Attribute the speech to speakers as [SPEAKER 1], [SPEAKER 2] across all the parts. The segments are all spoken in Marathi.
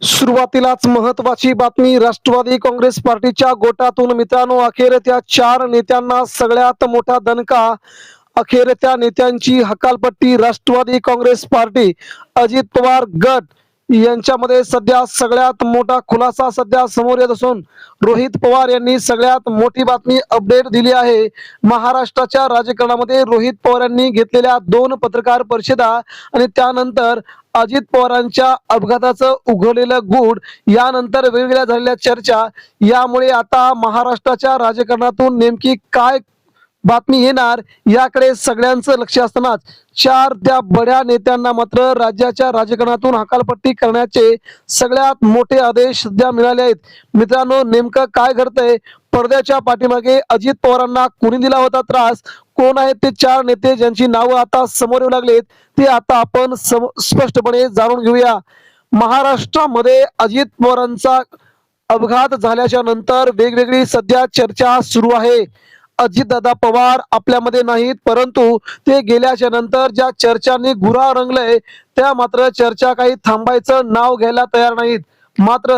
[SPEAKER 1] सुरुवातीलाच महत्वाची बातमी. राष्ट्रवादी काँग्रेस पार्टीच्या गोटातून मित्रांनो अखेर त्या 4 नेत्यांना सगळ्यात मोठा दणका. अखेर त्या नेत्यांची हकालपट्टी. राष्ट्रवादी काँग्रेस पार्टी अजित पवार गट यांच्यामध्ये सध्या सगळ्यात मोठा खुलासा सध्या समोर येत असून रोहित पवार यांनी सगळ्यात मोठी बातमी अपडेट दिली आहे. महाराष्ट्राच्या राजकारणामध्ये रोहित पवार यांनी घेतलेल्या 2 पत्रकार परिषदा आणि त्यानंतर अजित पवारांच्या अपघाताचं उघडलेलं गूढ, यानंतर वेगवेगळ्या झालेल्या चर्चा, यामुळे आता महाराष्ट्राच्या राजकारणातून नेमकी काय बातमी येणार याकडे सगळ्यांचं लक्ष असतानाच 4 त्या बड्या नेत्यांना मात्र राज्याच्या राजकारणातून हकालपट्टी करण्याचे सगळ्यात मोठे आदेश सध्या मिळाले आहेत. मित्रांनो, नेमकं काय घडतंय? पडद्याच्या पाठीमागे अजित पवारांना कोणी दिला होता त्रास? कोण आहेत ते 4 नेते ज्यांची नावं आता समोर येऊ लागलेत? ते आता आपण स्पष्टपणे जाणून घेऊया. महाराष्ट्रामध्ये अजित पवारांचा अपघात झाल्याच्या नंतर वेगवेगळी सध्या चर्चा सुरू आहे. अजितदादा पवार आपल्यामध्ये नाहीत, परंतु ते गेल्याच्या नंतर ज्या चर्चांनी गुऱ्हाळ रंगलंय त्या मात्र चर्चा काही थांबायचं नाव घ्यायला तयार नाहीत. मात्र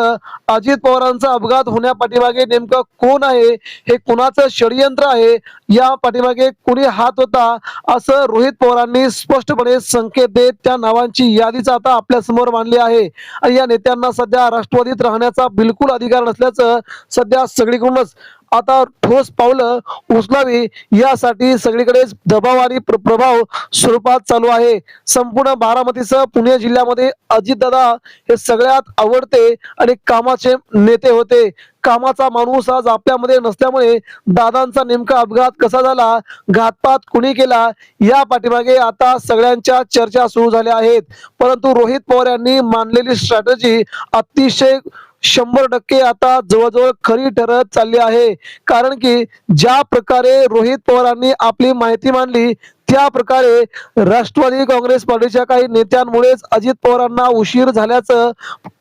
[SPEAKER 1] अजित पवारांचा अपघात होण्यापाठीमागे नेमकं कोण आहे, हे कुणाचं षडयंत्र आहे, या पाठीमागे कुणी हात होता, असं रोहित पवारांनी स्पष्टपणे संकेत देत त्या नावांची यादीच आता आपल्या समोर मांडली आहे. आणि या नेत्यांना सध्या राष्ट्रवादीत राहण्याचा बिलकुल अधिकार नसल्याचं सध्या सगळीकडूनच आता ठोस पावलं उचलावी यासाठी सगळीकडेच दबाव आणि प्रभाव स्वरूपात चालू आहे. संपूर्ण बारामतीसह पुणे जिल्ह्यामध्ये अजितदादा हे सगळ्यात आवडते आणि कामाचे नेते होते. कामाचा माणूस आज आपल्यामध्ये नसल्यामुळे दादांचा नेमका अपघात कसा झाला, घातपात कुणी केला, या पाठीमागे आता सगळ्यांच्या चर्चा सुरू झाल्या आहेत. परंतु रोहित पवार यांनी मांडलेली स्ट्रॅटेजी अतिशय 100% आता जवळजवळ खरी ठरत चालली आहे. कारण की ज्या प्रकारे रोहित पवारांनी आपली माहिती मांडली त्या प्रकारे राष्ट्रवादी काँग्रेस पार्टीच्या काही नेत्यांमुळेच अजित पवारांना उशीर झाल्याचं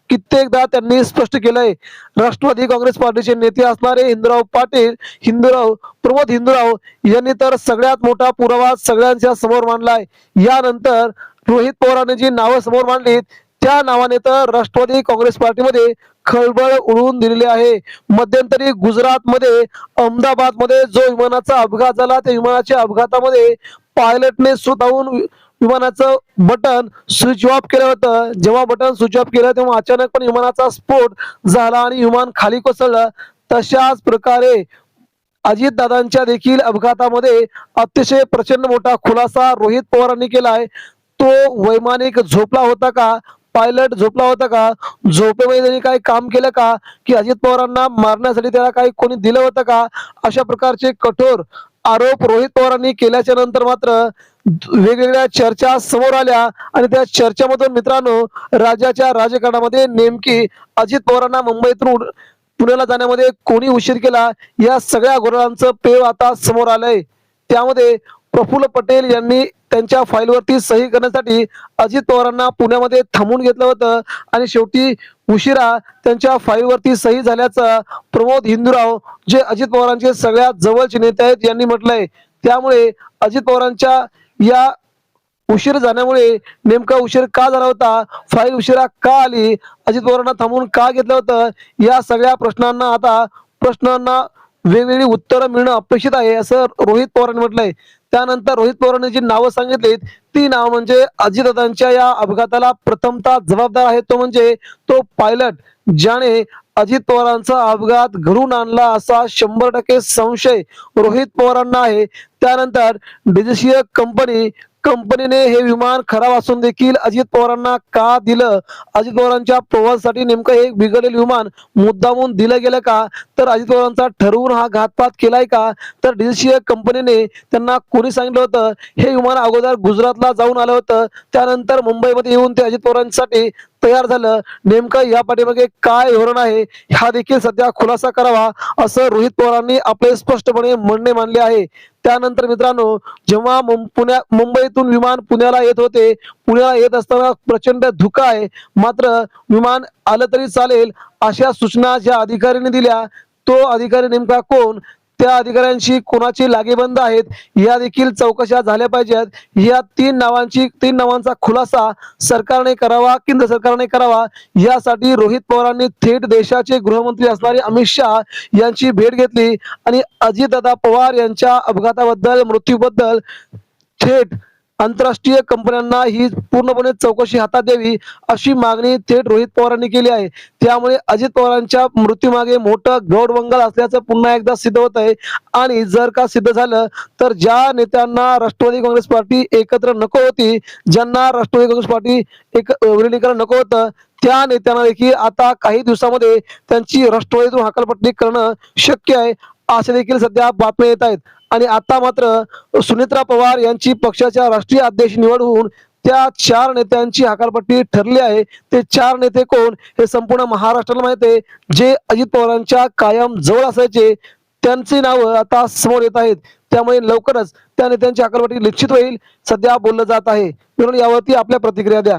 [SPEAKER 1] कित्येकदा त्यांनी स्पष्ट केलंय. राष्ट्रवादी काँग्रेस पार्टीचे नेते असणारे प्रमोद हिंदूराव यांनी तर सगळ्यात मोठा पुरावा सगळ्यांच्या समोर मांडलाय. यानंतर रोहित पवारांनी जी नावं समोर मांडलीत त्या नावाने तर राष्ट्रवादी काँग्रेस पार्टीमध्ये खळबळ उडवून दिलेली आहे. मध्यंतरी गुजरातमध्ये अहमदाबादमध्ये जो विमानाचा अपघात झाला त्या विमानाच्या अपघातामध्ये पायलटने स्वतःहून विमानाचं बटन स्विच ऑफ केलं होतं. जेव्हा बटन स्विच ऑफ केलं तेव्हा अचानकपणे विमानाचा स्फोट झाला आणि विमान खाली कोसळलं. तशाच प्रकारे अजितदादांच्या देखील अपघातामध्ये अतिशय प्रचंड मोठा खुलासा रोहित पवारांनी केलाय. तो वैमानिक झोपला होता का? पायलट झोपला होता का? झोपेमध्ये त्यांनी काही काम केलं का? की अजित पवारांना मारण्यासाठी त्याला काही कोणी दिलं होतं का? अशा प्रकारचे कठोर आरोप रोहित पवारांनी केल्याच्या नंतर मात्र वेगवेगळ्या चर्चा समोर आल्या आणि त्या चर्चेमधून मित्रांनो राज्याच्या राजकारणामध्ये नेमकी अजित पवारांना मुंबईतून पुण्याला जाण्यामध्ये कोणी उशीर केला या सगळ्या घोटाळ्यांचं पेव आता समोर आलंय. त्यामध्ये प्रफुल्ल पटेल यांनी त्यांच्या फाईलवरती सही करण्यासाठी अजित पवारांना पुण्यामध्ये थांबून घेतलं होतं आणि शेवटी उशिरा त्यांच्या फाईलवरती सही झाल्याचं प्रमोद हिंदूराव जे अजित पवारांचे सगळ्यात जवळचे नेते आहेत यांनी म्हटलंय. त्यामुळे अजित पवारांच्या या उशीर झाल्यामुळे नेमका उशीर का झाला होता, फाईल उशिरा का आली, अजित पवारांना थांबून का घेतलं होतं, या सगळ्या प्रश्नांना वेगवेगळी उत्तरं मिळणं अपेक्षित आहे असं रोहित पवारांनी म्हटलंय. त्यानंतर रोहित पवारांनी जी नावं सांगितलीत ती नाव म्हणजे अजितदादांच्या या अपघाताला प्रथमतः जबाबदार आहे तो म्हणजे तो पायलट ज्याने अजित पवारांचा अपघात घडून आणला असा 100% संशय रोहित पवारांना आहे. त्यानंतर डीजीसीए कंपनीने हे विमान खराब असून देखील अजित पवारांना का दिलं? अजित पवारांच्या प्रवासासाठी नेमकं हे बिघडलेलं विमान मुद्दामून दिलं गेलं का? तर अजित पवारांचा ठरवून हा घातपात केलाय का? तर डीजीसीए कंपनीने त्यांना कोणी सांगितलं होतं? हे विमान अगोदर गुजरातला जाऊन आलं होतं, त्यानंतर मुंबईमध्ये येऊन ते अजित पवारांसाठी तयार झालं. नेमकं या पाठीमागे काय धोरण आहे हा देखील सध्या खुलासा करावा असं रोहित पवारांनी आपले स्पष्टपणे म्हणणे मांडले आहे. त्यानंतर मित्रांनो जेव्हा मुंबईतून विमान पुण्याला येत होते, पुण्याला येत असताना प्रचंड धुका आहे, मात्र विमान आलं तरी चालेल अशा सूचना ज्या अधिकाऱ्यांनी दिल्या तो अधिकारी नेमका कोण? त्या अधिकाऱ्यांशी कोणाची लागेबंद आहेत या देखील चौकशा झाल्या पाहिजेत। या तीन नावांचा खुलासा सरकारने करावा, केंद्र सरकारने करावा, यासाठी रोहित पवारांनी थेट देशाचे गृहमंत्री असणारे अमित शहा यांची भेट घेतली आणि अजितदादा पवार यांच्या अपघाताबद्दल, मृत्यूबद्दल थेट आंतरराष्ट्रीय कंपन्यांना ही पूर्णपणे चौकशी हातात द्यावी अशी मागणी थेट रोहित पवारांनी केली आहे। त्यामुळे अजित पवारांच्या मृत्यूमागे मोठं गौडबंगाल असल्याचं पुन्हा एकदा सिद्ध होत आहे। आणि जर का सिद्ध झालं तर ज्या नेत्यांना राष्ट्रवादी काँग्रेस पार्टी एकत्र नको होती, ज्यांना राष्ट्रवादी काँग्रेस पार्टी विलिनीकरण नको होतं, त्या नेत्यांना देखील आता काही दिवसामध्ये त्यांची राष्ट्रवादीतून हकालपट्टी करणं शक्य आहे असे देखील सध्या बातम्या येत आहेत। आणि आता मात्र सुनेत्रा पवार यांची पक्षाच्या राष्ट्रीय अध्यक्ष निवड होऊन त्या 4 नेत्यांची हकालपट्टी ठरली आहे। ते 4 नेते कोण हे संपूर्ण महाराष्ट्राला माहिती आहे। जे अजित पवारांच्या कायम जवळ असायचे त्यांची नावं आता समोर येत आहेत। त्यामुळे लवकरच त्या नेत्यांची हकालपट्टी निश्चित होईल सध्या बोललं जात आहे। म्हणून यावरती आपल्या प्रतिक्रिया द्या।